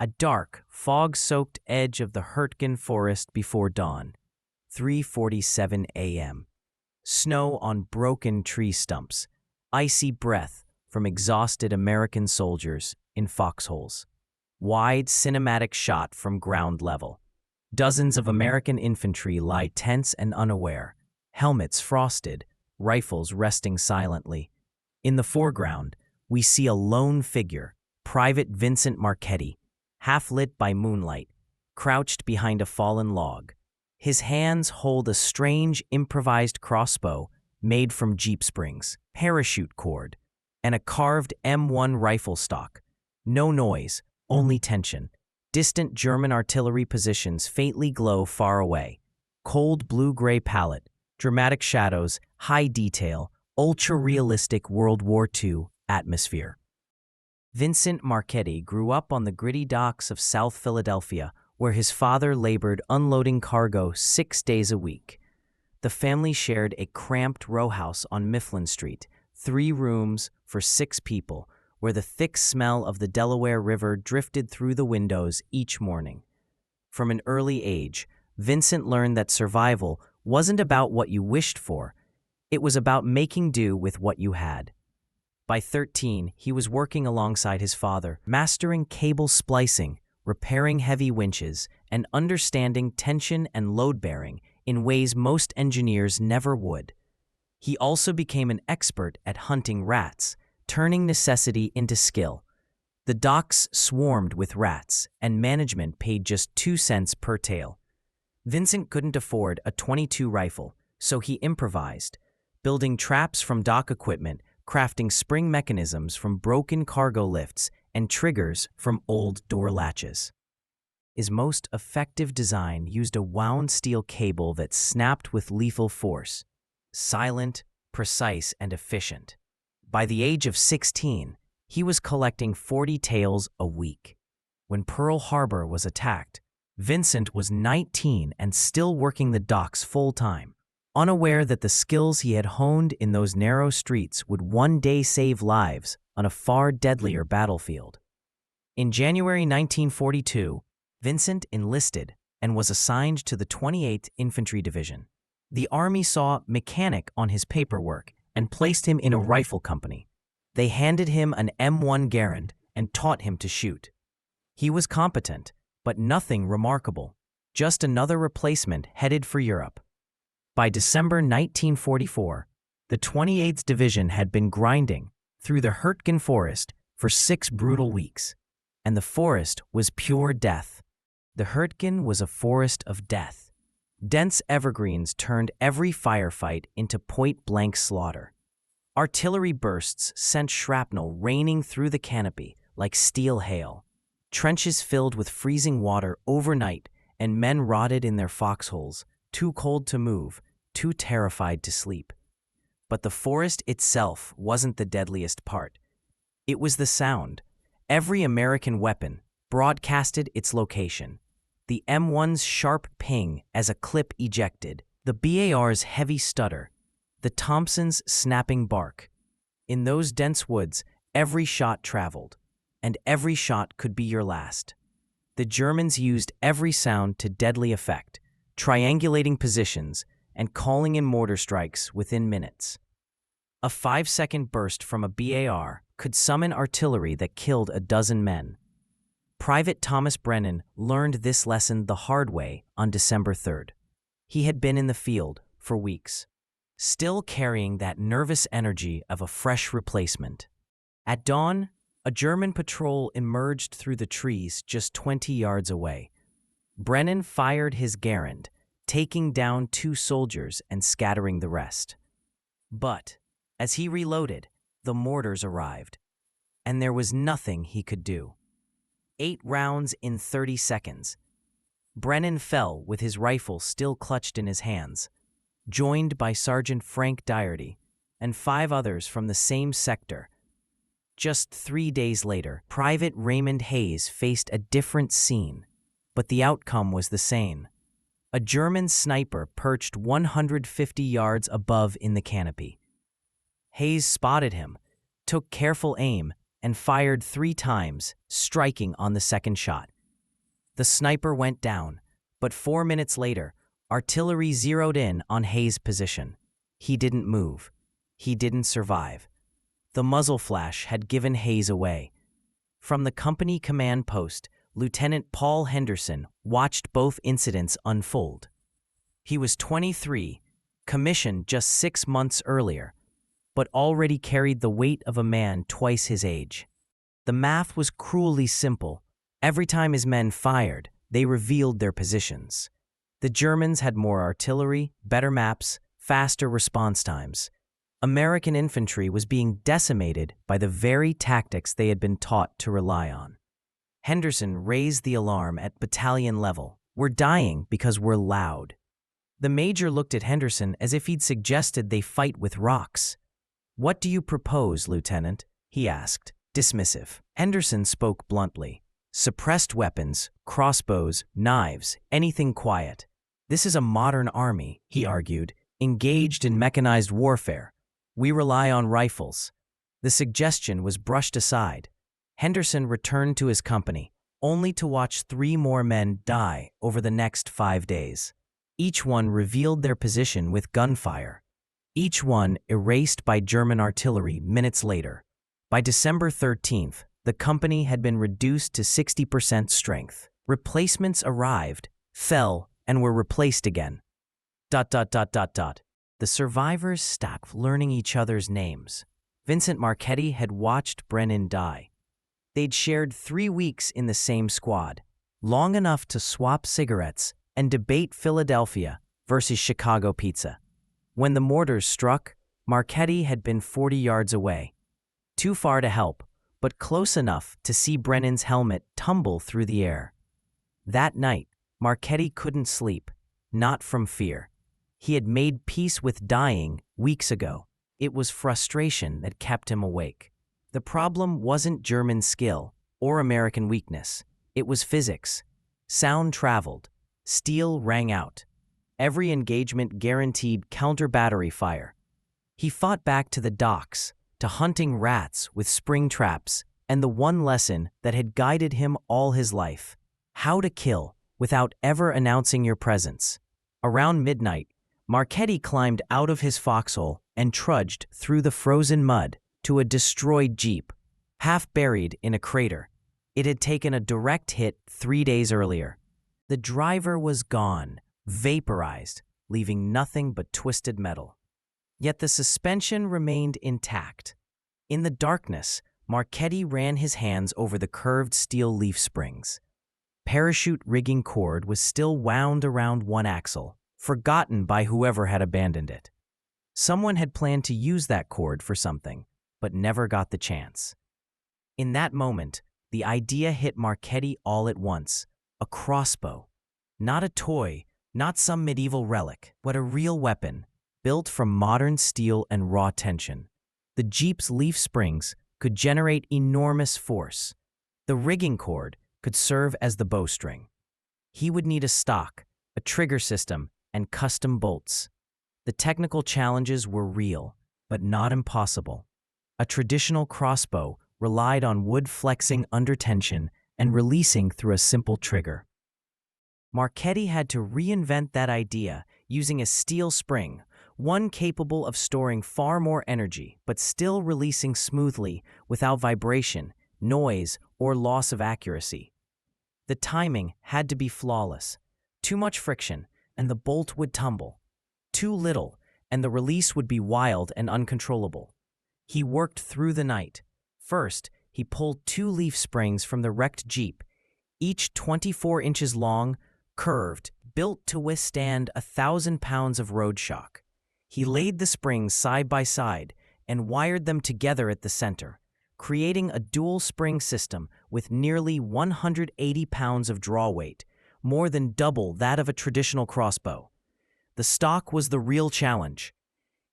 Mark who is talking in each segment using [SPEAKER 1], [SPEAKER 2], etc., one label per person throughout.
[SPEAKER 1] A dark, fog-soaked edge of the Hürtgen Forest before dawn. 3:47 a.m. Snow on broken tree stumps. Icy breath from exhausted American soldiers in foxholes. Wide cinematic shot from ground level. Dozens of American infantry lie tense and unaware, helmets frosted, rifles resting silently. In the foreground, we see a lone figure, Private Vincent Marquetti, half-lit by moonlight, crouched behind a fallen log. His hands hold a strange improvised crossbow made from jeep springs, parachute cord, and a carved M1 rifle stock. No noise, only tension. Distant German artillery positions faintly glow far away. Cold blue-gray palette, dramatic shadows, high detail, ultra-realistic World War II atmosphere. Vincent Marquetti grew up on the gritty docks of South Philadelphia, where his father labored unloading cargo 6 days a week. The family shared a cramped row house on Mifflin Street, 3 rooms for 6 people, where the thick smell of the Delaware River drifted through the windows each morning. From an early age, Vincent learned that survival wasn't about what you wished for, it was about making do with what you had. By 13, he was working alongside his father, mastering cable splicing, repairing heavy winches, and understanding tension and load-bearing in ways most engineers never would. He also became an expert at hunting rats, turning necessity into skill. The docks swarmed with rats, and management paid just 2 cents per tail. Vincent couldn't afford a .22 rifle, so he improvised, building traps from dock equipment, crafting spring mechanisms from broken cargo lifts, and triggers from old door latches. His most effective design used a wound steel cable that snapped with lethal force, silent, precise, and efficient. By the age of 16, he was collecting 40 tails a week. When Pearl Harbor was attacked, Vincent was 19 and still working the docks full-time, unaware that the skills he had honed in those narrow streets would one day save lives on a far deadlier battlefield. In January 1942, Vincent enlisted and was assigned to the 28th Infantry Division. The Army saw mechanic on his paperwork and placed him in a rifle company. They handed him an M1 Garand and taught him to shoot. He was competent, but nothing remarkable, just another replacement headed for Europe. By December 1944, the 28th Division had been grinding through the Hürtgen Forest for 6 brutal weeks, and the forest was pure death. The Hürtgen was a forest of death. Dense evergreens turned every firefight into point-blank slaughter. Artillery bursts sent shrapnel raining through the canopy like steel hail. Trenches filled with freezing water overnight, and men rotted in their foxholes, too cold to move, too terrified to sleep. But the forest itself wasn't the deadliest part. It was the sound. Every American weapon broadcasted its location. The M1's sharp ping as a clip ejected, the BAR's heavy stutter, the Thompson's snapping bark. In those dense woods, every shot traveled, and every shot could be your last. The Germans used every sound to deadly effect, triangulating positions and calling in mortar strikes within minutes. A 5-second burst from a BAR could summon artillery that killed a dozen men. Private Thomas Brennan learned this lesson the hard way on December 3rd. He had been in the field for weeks, still carrying that nervous energy of a fresh replacement. At dawn, a German patrol emerged through the trees just 20 yards away. Brennan fired his Garand, taking down 2 soldiers and scattering the rest. But as he reloaded, the mortars arrived, and there was nothing he could do. 8 rounds in 30 seconds. Brennan fell with his rifle still clutched in his hands, joined by Sergeant Frank Doherty and 5 others from the same sector. Just 3 days later, Private Raymond Hayes faced a different scene, but the outcome was the same. A German sniper perched 150 yards above in the canopy. Hayes spotted him, took careful aim, and fired 3 times, striking on the second shot. The sniper went down, but 4 minutes later, artillery zeroed in on Hayes' position. He didn't move. He didn't survive. The muzzle flash had given Hayes away. From the company command post, Lieutenant Paul Henderson watched both incidents unfold. He was 23, commissioned just 6 months earlier, but already carried the weight of a man twice his age. The math was cruelly simple. Every time his men fired, they revealed their positions. The Germans had more artillery, better maps, faster response times. American infantry was being decimated by the very tactics they had been taught to rely on. Henderson raised the alarm at battalion level. "We're dying because we're loud." The major looked at Henderson as if he'd suggested they fight with rocks. "What do you propose, Lieutenant?" he asked, dismissive. Henderson spoke bluntly. "Suppressed weapons, crossbows, knives, anything quiet. This is a modern army," he argued, "engaged in mechanized warfare. We rely on rifles." The suggestion was brushed aside. Henderson returned to his company, only to watch 3 more men die over the next 5 days. Each one revealed their position with gunfire. Each one erased by German artillery minutes later. By December 13th, the company had been reduced to 60% strength. Replacements arrived, fell, and were replaced again. ... The survivors stopped learning each other's names. Vincent Marquetti had watched Brennan die. They'd shared 3 weeks in the same squad, long enough to swap cigarettes and debate Philadelphia versus Chicago pizza. When the mortars struck, Marquetti had been 40 yards away. Too far to help, but close enough to see Brennan's helmet tumble through the air. That night, Marquetti couldn't sleep, not from fear. He had made peace with dying weeks ago. It was frustration that kept him awake. The problem wasn't German skill or American weakness. It was physics. Sound traveled. Steel rang out. Every engagement guaranteed counter-battery fire. He fought back to the docks, to hunting rats with spring traps, and the one lesson that had guided him all his life: how to kill without ever announcing your presence. Around midnight, Marquetti climbed out of his foxhole and trudged through the frozen mud to a destroyed Jeep, half buried in a crater. It had taken a direct hit 3 days earlier. The driver was gone, vaporized, leaving nothing but twisted metal. Yet the suspension remained intact. In the darkness, Marquetti ran his hands over the curved steel leaf springs. Parachute rigging cord was still wound around one axle, forgotten by whoever had abandoned it. Someone had planned to use that cord for something, but never got the chance. In that moment, the idea hit Marquetti all at once: a crossbow. Not a toy, not some medieval relic, but a real weapon, built from modern steel and raw tension. The Jeep's leaf springs could generate enormous force. The rigging cord could serve as the bowstring. He would need a stock, a trigger system, and custom bolts. The technical challenges were real, but not impossible. A traditional crossbow relied on wood flexing under tension and releasing through a simple trigger. Marquetti had to reinvent that idea using a steel spring, one capable of storing far more energy but still releasing smoothly without vibration, noise, or loss of accuracy. The timing had to be flawless. Too much friction, and the bolt would tumble. Too little, and the release would be wild and uncontrollable. He worked through the night. First, he pulled 2 leaf springs from the wrecked Jeep, each 24 inches long, curved, built to withstand 1,000 pounds of road shock. He laid the springs side by side and wired them together at the center, creating a dual spring system with nearly 180 pounds of draw weight, more than double that of a traditional crossbow. The stock was the real challenge.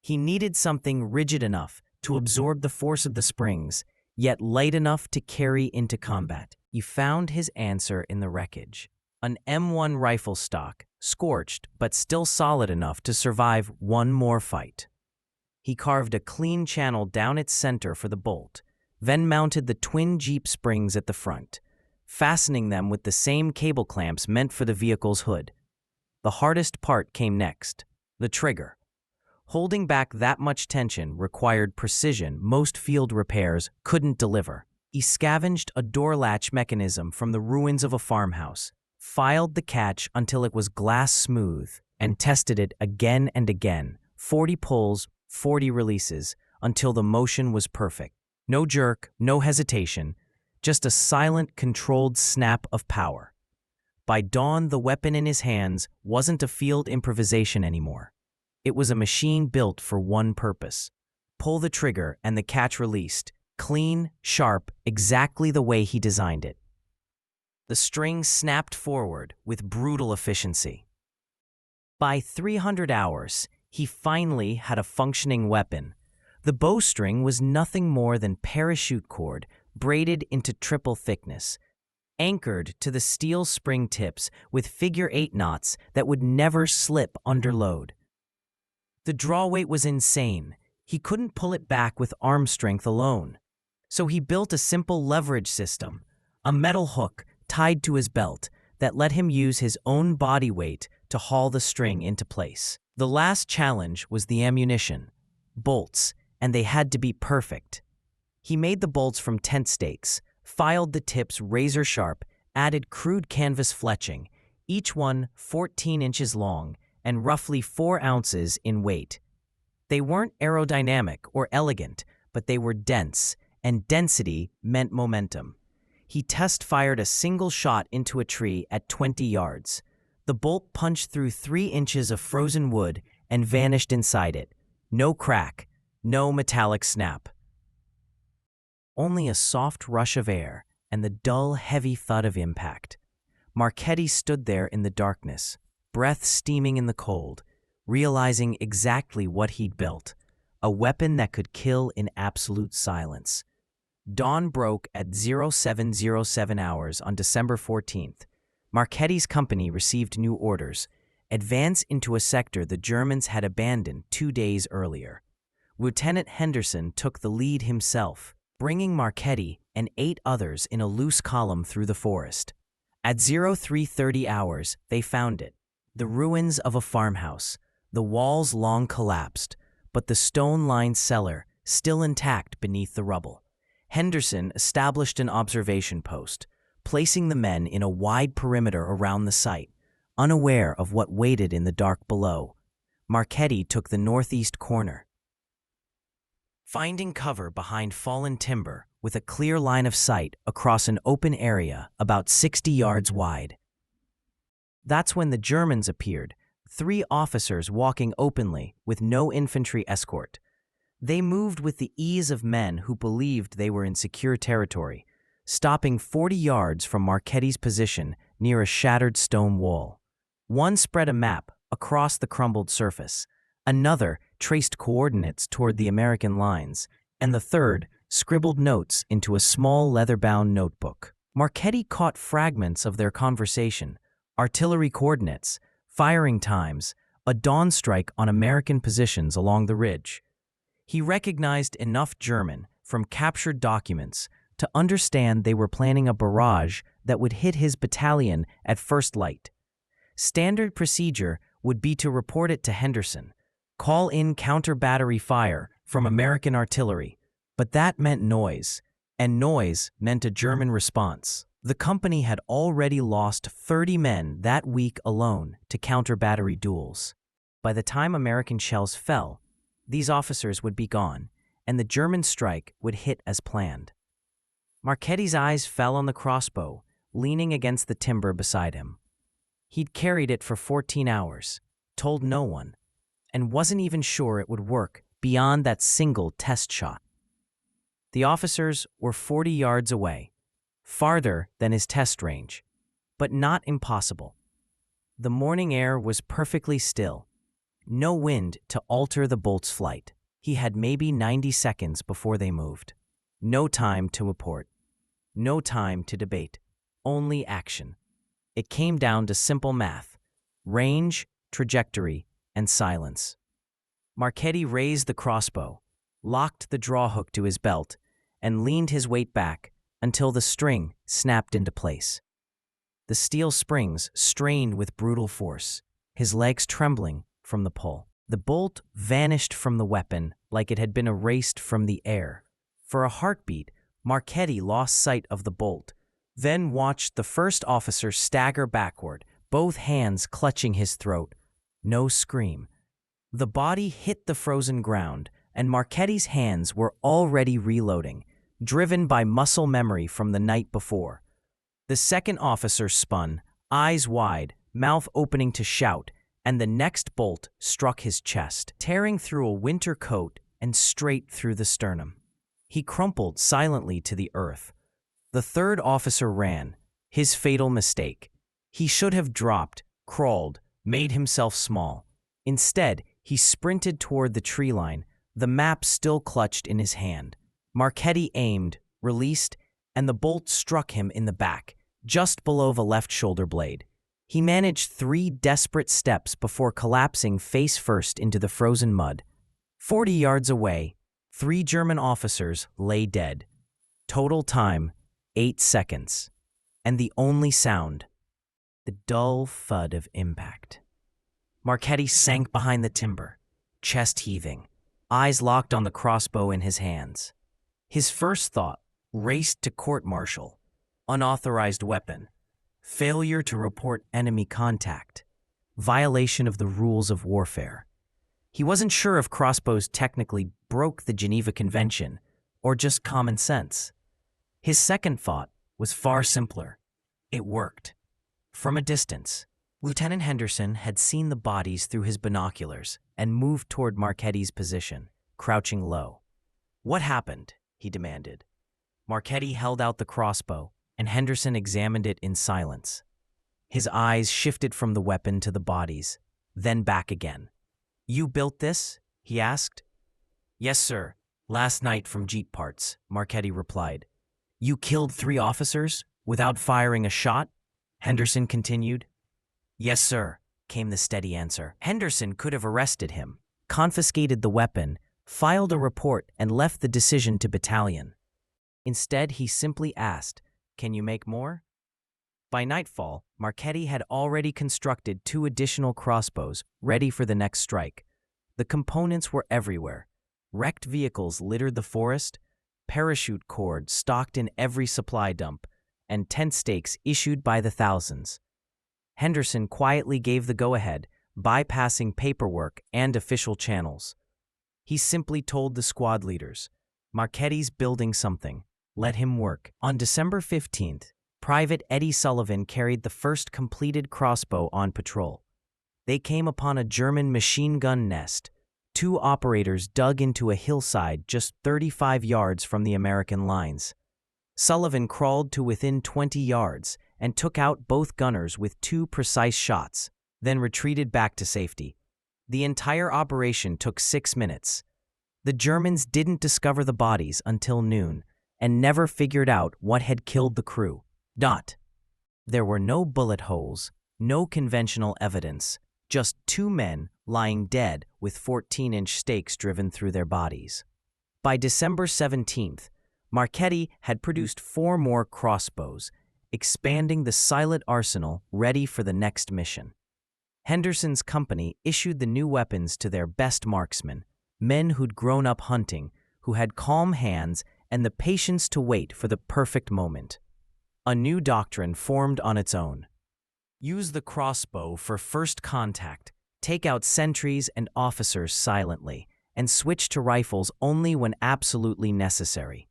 [SPEAKER 1] He needed something rigid enough to absorb the force of the springs, yet light enough to carry into combat. He found his answer in the wreckage. An M1 rifle stock, scorched but still solid enough to survive one more fight. He carved a clean channel down its center for the bolt, then mounted the twin Jeep springs at the front, fastening them with the same cable clamps meant for the vehicle's hood. The hardest part came next, the trigger. Holding back that much tension required precision most field repairs couldn't deliver. He scavenged a door latch mechanism from the ruins of a farmhouse, filed the catch until it was glass smooth, and tested it again and again, 40 pulls, 40 releases, until the motion was perfect. No jerk, no hesitation, just a silent, controlled snap of power. By dawn, the weapon in his hands wasn't a field improvisation anymore. It was a machine built for one purpose. Pull the trigger and the catch released, clean, sharp, exactly the way he designed it. The string snapped forward with brutal efficiency. By 300 hours, he finally had a functioning weapon. The bowstring was nothing more than parachute cord braided into triple thickness, anchored to the steel spring tips with figure-8 knots that would never slip under load. The draw weight was insane. He couldn't pull it back with arm strength alone. So he built a simple leverage system, a metal hook tied to his belt that let him use his own body weight to haul the string into place. The last challenge was the ammunition, bolts, and they had to be perfect. He made the bolts from tent stakes, filed the tips razor sharp, added crude canvas fletching, each one 14 inches long and roughly 4 ounces in weight. They weren't aerodynamic or elegant, but they were dense, and density meant momentum. He test-fired a single shot into a tree at 20 yards. The bolt punched through 3 inches of frozen wood and vanished inside it. No crack, no metallic snap. Only a soft rush of air and the dull, heavy thud of impact. Marquetti stood there in the darkness, breath steaming in the cold, realizing exactly what he'd built, a weapon that could kill in absolute silence. Dawn broke at 0707 hours on December 14th. Marquetti's company received new orders, advance into a sector the Germans had abandoned 2 days earlier. Lieutenant Henderson took the lead himself, bringing Marquetti and 8 others in a loose column through the forest. At 0330 hours, they found it. The ruins of a farmhouse, the walls long collapsed, but the stone-lined cellar still intact beneath the rubble. Henderson established an observation post, placing the men in a wide perimeter around the site, unaware of what waited in the dark below. Marquetti took the northeast corner. Finding cover behind fallen timber with a clear line of sight across an open area about 60 yards wide. That's when the Germans appeared, 3 officers walking openly with no infantry escort. They moved with the ease of men who believed they were in secure territory, stopping 40 yards from Marquetti's position near a shattered stone wall. One spread a map across the crumbled surface, another traced coordinates toward the American lines, and the third scribbled notes into a small leather-bound notebook. Marquetti caught fragments of their conversation, artillery coordinates, firing times, a dawn strike on American positions along the ridge. He recognized enough German from captured documents to understand they were planning a barrage that would hit his battalion at first light. Standard procedure would be to report it to Henderson, call in counter-battery fire from American artillery, but that meant noise, and noise meant a German response. The company had already lost 30 men that week alone to counter-battery duels. By the time American shells fell, these officers would be gone, and the German strike would hit as planned. Marquetti's eyes fell on the crossbow, leaning against the timber beside him. He'd carried it for 14 hours, told no one, and wasn't even sure it would work beyond that single test shot. The officers were 40 yards away, farther than his test range, but not impossible. The morning air was perfectly still, no wind to alter the bolt's flight. He had maybe 90 seconds before they moved. No time to report. No time to debate. Only action. It came down to simple math: range, trajectory, and silence. Marquetti raised the crossbow, locked the drawhook to his belt, and leaned his weight back until the string snapped into place. The steel springs strained with brutal force, his legs trembling from the pull. The bolt vanished from the weapon like it had been erased from the air. For a heartbeat, Marquetti lost sight of the bolt, then watched the first officer stagger backward, both hands clutching his throat. No scream. The body hit the frozen ground, and Marquetti's hands were already reloading, driven by muscle memory from the night before. The second officer spun, eyes wide, mouth opening to shout, and the next bolt struck his chest, tearing through a winter coat and straight through the sternum. He crumpled silently to the earth. The third officer ran, his fatal mistake. He should have dropped, crawled, made himself small. Instead, he sprinted toward the tree line, the map still clutched in his hand. Marquetti aimed, released, and the bolt struck him in the back, just below the left shoulder blade. He managed 3 desperate steps before collapsing face first into the frozen mud. 40 yards away, 3 German officers lay dead. Total time, 8 seconds. And the only sound, the dull thud of impact. Marquetti sank behind the timber, chest heaving, eyes locked on the crossbow in his hands. His first thought raced to court-martial, unauthorized weapon, failure to report enemy contact, violation of the rules of warfare. He wasn't sure if crossbows technically broke the Geneva Convention or just common sense. His second thought was far simpler. It worked. From a distance, Lieutenant Henderson had seen the bodies through his binoculars and moved toward Marquetti's position, crouching low. "What happened?" he demanded. Marquetti held out the crossbow, and Henderson examined it in silence. His eyes shifted from the weapon to the bodies, then back again. "You built this?" he asked. "Yes, sir. Last night from Jeep parts," Marquetti replied. "You killed 3 officers without firing a shot?" Henderson continued. "Yes, sir," came the steady answer. Henderson could have arrested him, confiscated the weapon, filed a report, and left the decision to battalion. Instead, he simply asked, "Can you make more?" By nightfall, Marquetti had already constructed 2 additional crossbows, ready for the next strike. The components were everywhere. Wrecked vehicles littered the forest, parachute cord stocked in every supply dump, and tent stakes issued by the thousands. Henderson quietly gave the go-ahead, bypassing paperwork and official channels. He simply told the squad leaders, "Marquetti's building something. Let him work." On December 15th, Private Eddie Sullivan carried the first completed crossbow on patrol. They came upon a German machine gun nest. 2 operators dug into a hillside just 35 yards from the American lines. Sullivan crawled to within 20 yards and took out both gunners with 2 precise shots, then retreated back to safety. The entire operation took 6 minutes. The Germans didn't discover the bodies until noon and never figured out what had killed the crew. There were no bullet holes, no conventional evidence, just 2 men lying dead with 14-inch stakes driven through their bodies. By December 17th, Marquetti had produced 4 more crossbows, expanding the silent arsenal ready for the next mission. Henderson's company issued the new weapons to their best marksmen, men who'd grown up hunting, who had calm hands and the patience to wait for the perfect moment. A new doctrine formed on its own. Use the crossbow for first contact, take out sentries and officers silently, and switch to rifles only when absolutely necessary.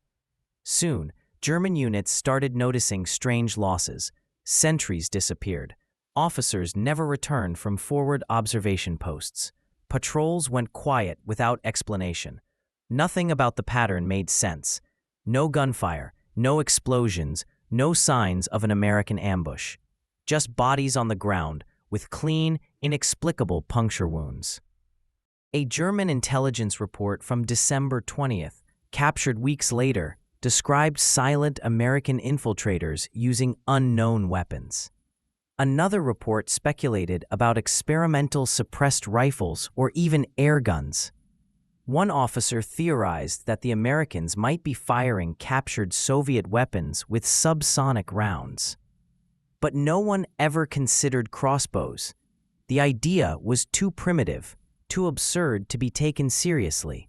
[SPEAKER 1] Soon, German units started noticing strange losses. Sentries disappeared. Officers never returned from forward observation posts. Patrols went quiet without explanation. Nothing about the pattern made sense. No gunfire, no explosions, no signs of an American ambush. Just bodies on the ground with clean, inexplicable puncture wounds. A German intelligence report from December 20th, captured weeks later, described silent American infiltrators using unknown weapons. Another report speculated about experimental suppressed rifles or even air guns. One officer theorized that the Americans might be firing captured Soviet weapons with subsonic rounds. But no one ever considered crossbows. The idea was too primitive, too absurd to be taken seriously.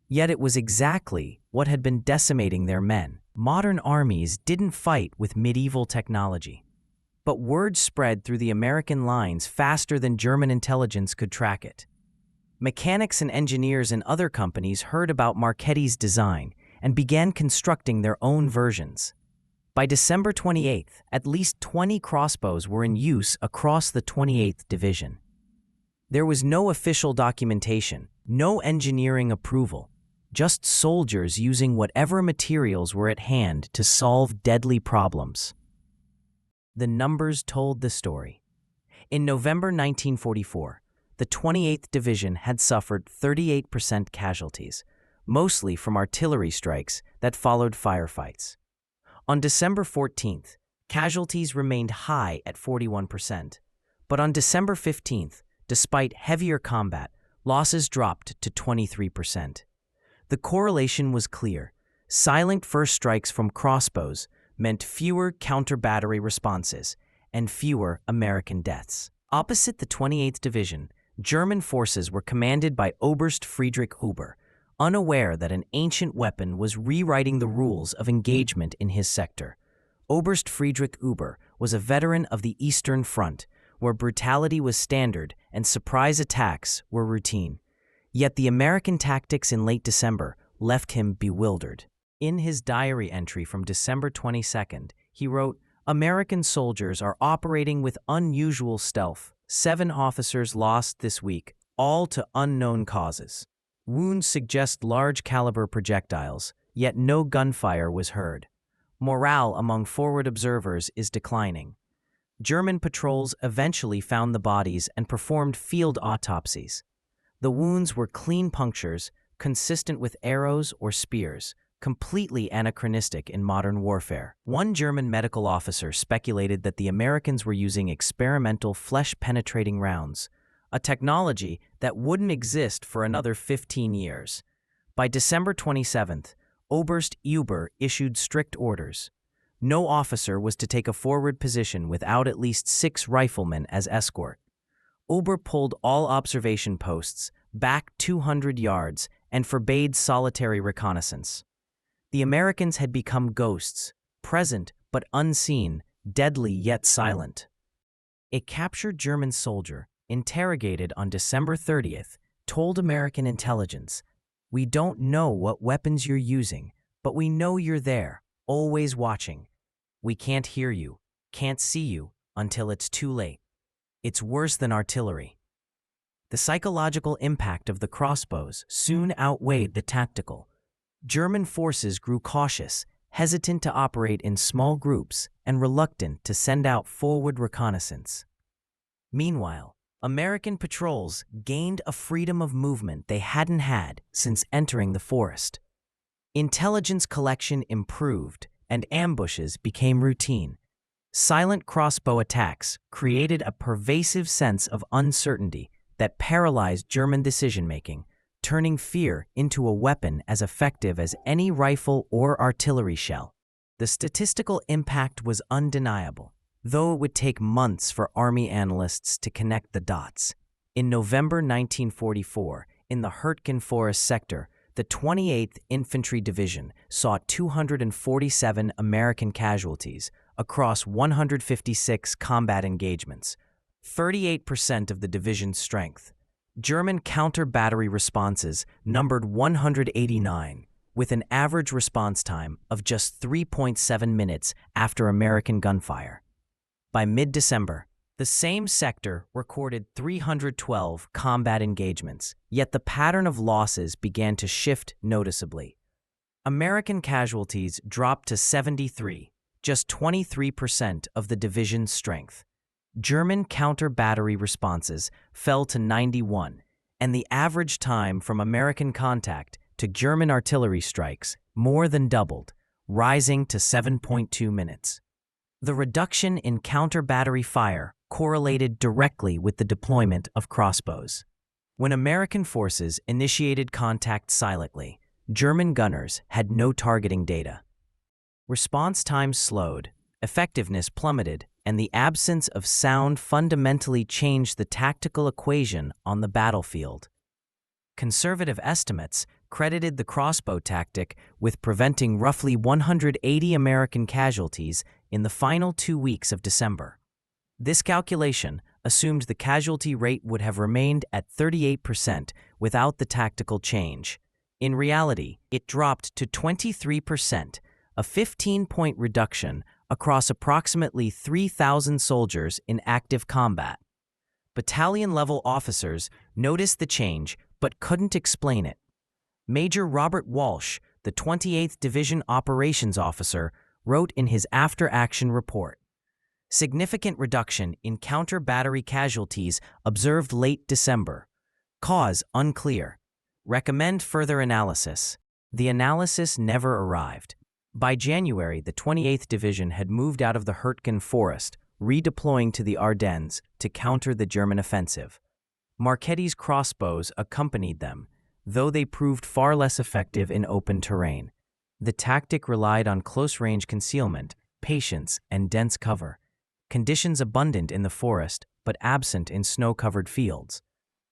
[SPEAKER 1] Yet it was exactly what had been decimating their men. Modern armies didn't fight with medieval technology. But word spread through the American lines faster than German intelligence could track it. Mechanics and engineers in other companies heard about Marquetti's design and began constructing their own versions. By December 28th, at least 20 crossbows were in use across the 28th Division. There was no official documentation, no engineering approval, just soldiers using whatever materials were at hand to solve deadly problems. The numbers told the story. In November 1944, the 28th Division had suffered 38% casualties, mostly from artillery strikes that followed firefights. On December 14th, casualties remained high at 41%, but on December 15th, despite heavier combat, losses dropped to 23%. The correlation was clear. Silent first strikes from crossbows meant fewer counter-battery responses and fewer American deaths. Opposite the 28th Division, German forces were commanded by Oberst Friedrich Huber, unaware that an ancient weapon was rewriting the rules of engagement in his sector. Oberst Friedrich Huber was a veteran of the Eastern Front, where brutality was standard and surprise attacks were routine. Yet the American tactics in late December left him bewildered. In his diary entry from December 22nd, he wrote, "American soldiers are operating with unusual stealth. 7 officers lost this week, all to unknown causes. Wounds suggest large-caliber projectiles, yet no gunfire was heard. Morale among forward observers is declining." German patrols eventually found the bodies and performed field autopsies. The wounds were clean punctures, consistent with arrows or spears, completely anachronistic in modern warfare. One German medical officer speculated that the Americans were using experimental flesh-penetrating rounds, a technology that wouldn't exist for another 15 years. By December 27th, Oberst Huber issued strict orders. No officer was to take a forward position without at least 6 riflemen as escort. Huber pulled all observation posts back 200 yards and forbade solitary reconnaissance. The Americans had become ghosts, present but unseen, deadly yet silent. A captured German soldier, interrogated on December 30th, told American intelligence, "We don't know what weapons you're using, but we know you're there, always watching. We can't hear you, can't see you, until it's too late. It's worse than artillery." The psychological impact of the crossbows soon outweighed the tactical. German forces grew cautious, hesitant to operate in small groups and reluctant to send out forward reconnaissance. Meanwhile, American patrols gained a freedom of movement they hadn't had since entering the forest. Intelligence collection improved, and ambushes became routine. Silent crossbow attacks created a pervasive sense of uncertainty that paralyzed German decision-making, turning fear into a weapon as effective as any rifle or artillery shell. The statistical impact was undeniable, though it would take months for Army analysts to connect the dots. In November 1944, in the Hürtgen Forest sector, the 28th Infantry Division saw 247 American casualties across 156 combat engagements, 38% of the division's strength. German counter-battery responses numbered 189, with an average response time of just 3.7 minutes after American gunfire. By mid-December, the same sector recorded 312 combat engagements, yet the pattern of losses began to shift noticeably. American casualties dropped to 73, just 23% of the division's strength. German counter-battery responses fell to 91, and the average time from American contact to German artillery strikes more than doubled, rising to 7.2 minutes. The reduction in counter-battery fire correlated directly with the deployment of crossbows. When American forces initiated contact silently, German gunners had no targeting data. Response times slowed, effectiveness plummeted, and the absence of sound fundamentally changed the tactical equation on the battlefield. Conservative estimates credited the crossbow tactic with preventing roughly 180 American casualties in the final 2 weeks of December. This calculation assumed the casualty rate would have remained at 38% without the tactical change. In reality, it dropped to 23%, a 15-point reduction across approximately 3,000 soldiers in active combat. Battalion-level officers noticed the change but couldn't explain it. Major Robert Walsh, the 28th Division Operations Officer, wrote in his after-action report, "Significant reduction in counter-battery casualties observed late December. Cause unclear. Recommend further analysis." The analysis never arrived. By January, the 28th Division had moved out of the Hürtgen Forest, redeploying to the Ardennes to counter the German offensive. Marquetti's crossbows accompanied them, though they proved far less effective in open terrain. The tactic relied on close-range concealment, patience, and dense cover, conditions abundant in the forest but absent in snow-covered fields.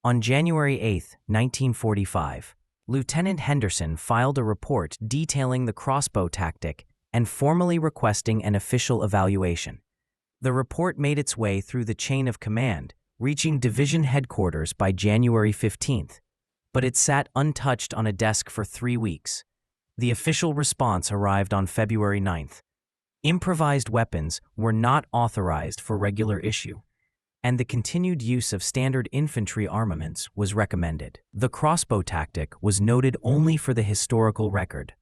[SPEAKER 1] On January 8, 1945, Lieutenant Henderson filed a report detailing the crossbow tactic and formally requesting an official evaluation. The report made its way through the chain of command, reaching division headquarters by January 15th, but it sat untouched on a desk for 3 weeks. The official response arrived on February 9th. Improvised weapons were not authorized for regular issue, and the continued use of standard infantry armaments was recommended. The crossbow tactic was noted only for the historical record.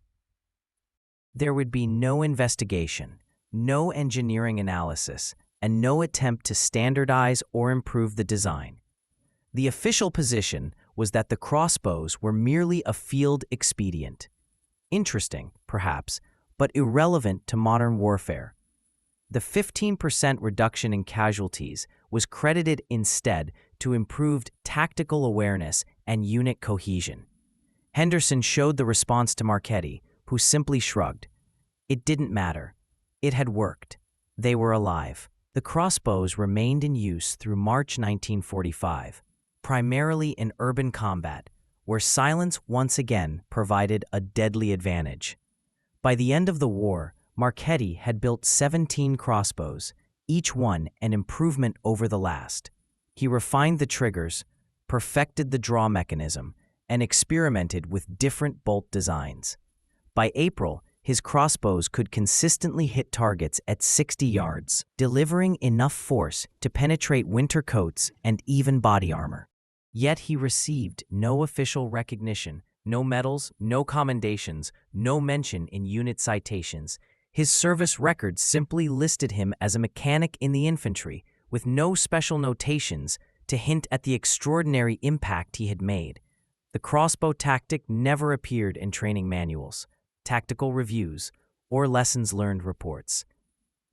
[SPEAKER 1] There would be no investigation, no engineering analysis, and no attempt to standardize or improve the design. The official position was that the crossbows were merely a field expedient. Interesting, perhaps, but irrelevant to modern warfare. The 15% reduction in casualties was credited instead to improved tactical awareness and unit cohesion. Henderson showed the response to Marquetti, who simply shrugged. It didn't matter. It had worked. They were alive. The crossbows remained in use through March 1945, primarily in urban combat, where silence once again provided a deadly advantage. By the end of the war, Marquetti had built 17 crossbows, each one an improvement over the last. He refined the triggers, perfected the draw mechanism, and experimented with different bolt designs. By April, his crossbows could consistently hit targets at 60 yards, delivering enough force to penetrate winter coats and even body armor. Yet he received no official recognition, no medals, no commendations, no mention in unit citations. His service records simply listed him as a mechanic in the infantry, with no special notations to hint at the extraordinary impact he had made. The crossbow tactic never appeared in training manuals, tactical reviews, or lessons learned reports.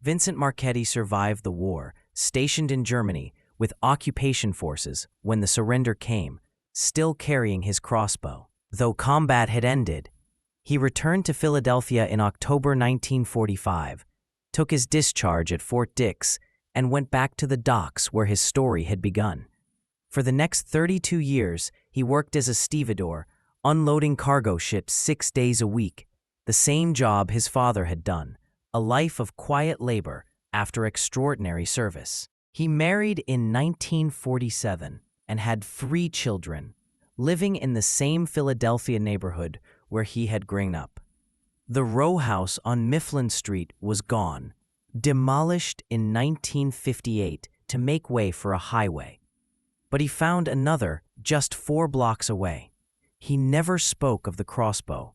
[SPEAKER 1] Vincent Marquetti survived the war, stationed in Germany with occupation forces when the surrender came, still carrying his crossbow. Though combat had ended, he returned to Philadelphia in October 1945, took his discharge at Fort Dix, and went back to the docks where his story had begun. For the next 32 years, he worked as a stevedore, unloading cargo ships 6 days a week, the same job his father had done, a life of quiet labor after extraordinary service. He married in 1947 and had 3 children, living in the same Philadelphia neighborhood where he had grown up. The row house on Mifflin Street was gone, demolished in 1958 to make way for a highway. But he found another just 4 blocks away. He never spoke of the crossbow.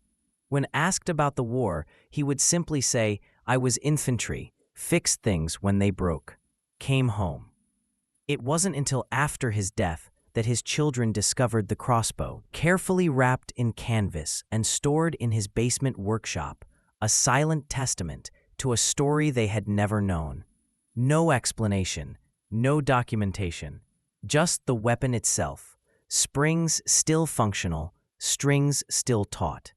[SPEAKER 1] When asked about the war, he would simply say, "I was infantry, fixed things when they broke, came home." It wasn't until after his death that his children discovered the crossbow, carefully wrapped in canvas and stored in his basement workshop, a silent testament to a story they had never known. No explanation, no documentation, just the weapon itself, springs still functional, strings still taut.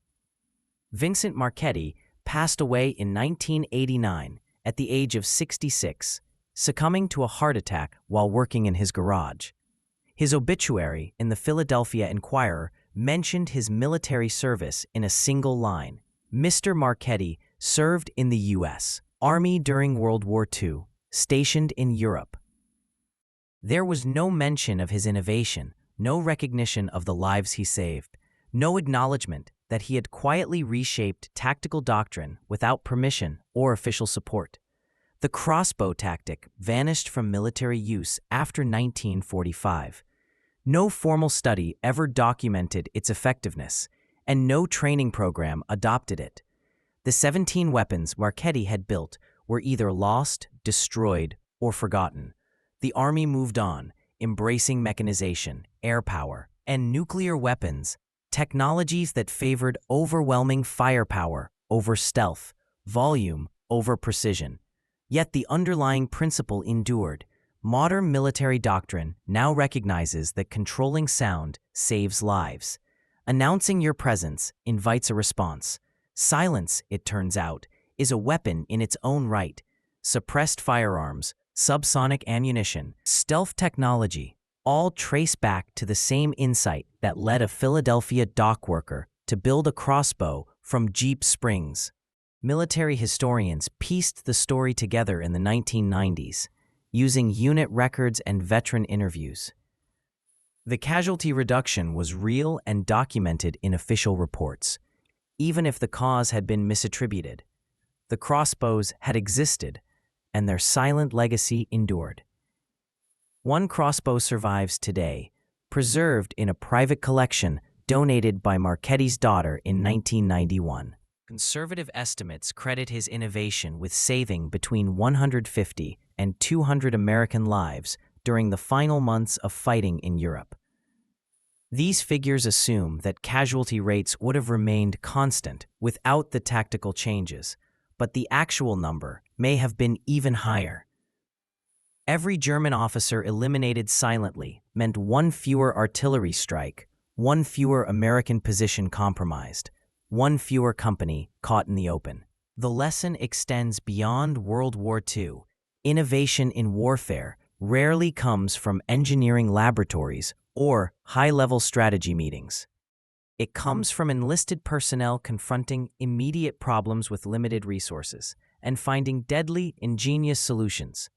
[SPEAKER 1] Vincent Marquetti passed away in 1989 at the age of 66, succumbing to a heart attack while working in his garage. His obituary in the Philadelphia Inquirer mentioned his military service in a single line. Mr. Marquetti served in the U.S. Army during World War II, stationed in Europe. There was no mention of his innovation, no recognition of the lives he saved, no acknowledgement that he had quietly reshaped tactical doctrine without permission or official support. The crossbow tactic vanished from military use after 1945. No formal study ever documented its effectiveness, and no training program adopted it. The 17 weapons Marquetti had built were either lost, destroyed, or forgotten. The Army moved on, embracing mechanization, air power, and nuclear weapons, technologies that favored overwhelming firepower over stealth, volume over precision. Yet the underlying principle endured. Modern military doctrine now recognizes that controlling sound saves lives. Announcing your presence invites a response. Silence, it turns out, is a weapon in its own right. Suppressed firearms, subsonic ammunition, stealth technology, all trace back to the same insight that led a Philadelphia dock worker to build a crossbow from Jeep springs. Military historians pieced the story together in the 1990s, using unit records and veteran interviews. The casualty reduction was real and documented in official reports, even if the cause had been misattributed. The crossbows had existed, and their silent legacy endured. One crossbow survives today, preserved in a private collection donated by Marquetti's daughter in 1991. Conservative estimates credit his innovation with saving between 150 and 200 American lives during the final months of fighting in Europe. These figures assume that casualty rates would have remained constant without the tactical changes, but the actual number may have been even higher. Every German officer eliminated silently meant one fewer artillery strike, one fewer American position compromised, one fewer company caught in the open. The lesson extends beyond World War II. Innovation in warfare rarely comes from engineering laboratories or high-level strategy meetings. It comes from enlisted personnel confronting immediate problems with limited resources and finding deadly, ingenious solutions.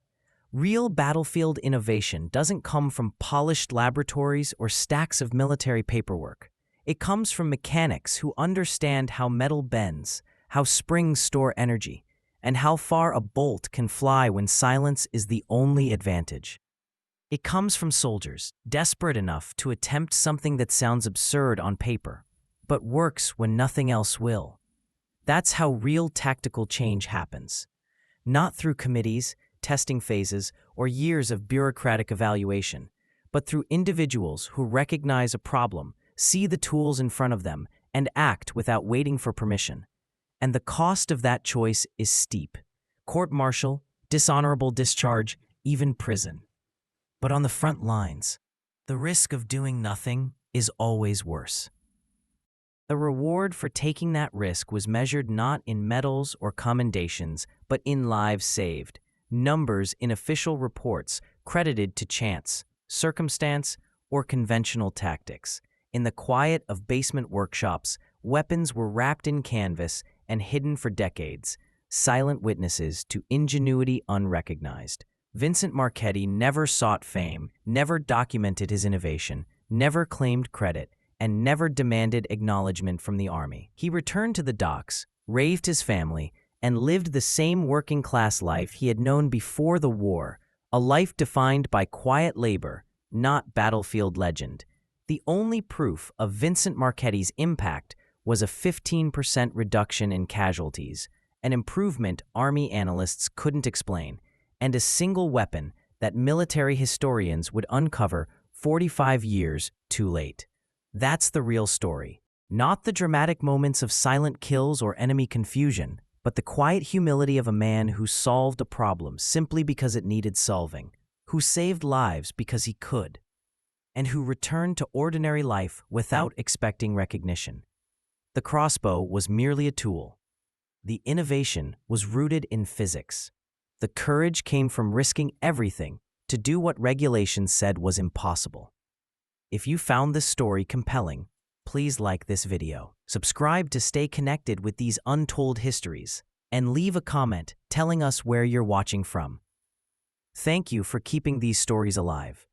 [SPEAKER 1] Real battlefield innovation doesn't come from polished laboratories or stacks of military paperwork. It comes from mechanics who understand how metal bends, how springs store energy, and how far a bolt can fly when silence is the only advantage. It comes from soldiers, desperate enough to attempt something that sounds absurd on paper, but works when nothing else will. That's how real tactical change happens. Not through committees, testing phases, or years of bureaucratic evaluation, but through individuals who recognize a problem, see the tools in front of them, and act without waiting for permission. And the cost of that choice is steep. Court-martial, dishonorable discharge, even prison. But on the front lines, the risk of doing nothing is always worse. The reward for taking that risk was measured not in medals or commendations, but in lives saved, numbers in official reports credited to chance, circumstance, or conventional tactics. In the quiet of basement workshops, weapons were wrapped in canvas and hidden for decades, silent witnesses to ingenuity unrecognized. Vincent Marquetti never sought fame, never documented his innovation, never claimed credit, and never demanded acknowledgement from the Army. He returned to the docks, raised his family, and lived the same working-class life he had known before the war, a life defined by quiet labor, not battlefield legend. The only proof of Vincent Marquetti's impact was a 15% reduction in casualties, an improvement Army analysts couldn't explain, and a single weapon that military historians would uncover 45 years too late. That's the real story. Not the dramatic moments of silent kills or enemy confusion, but the quiet humility of a man who solved a problem simply because it needed solving, who saved lives because he could. and who returned to ordinary life without expecting recognition. The crossbow was merely a tool. The innovation was rooted in physics. The courage came from risking everything to do what regulations said was impossible. If you found this story compelling, please like this video, subscribe to stay connected with these untold histories, and leave a comment telling us where you're watching from. Thank you for keeping these stories alive.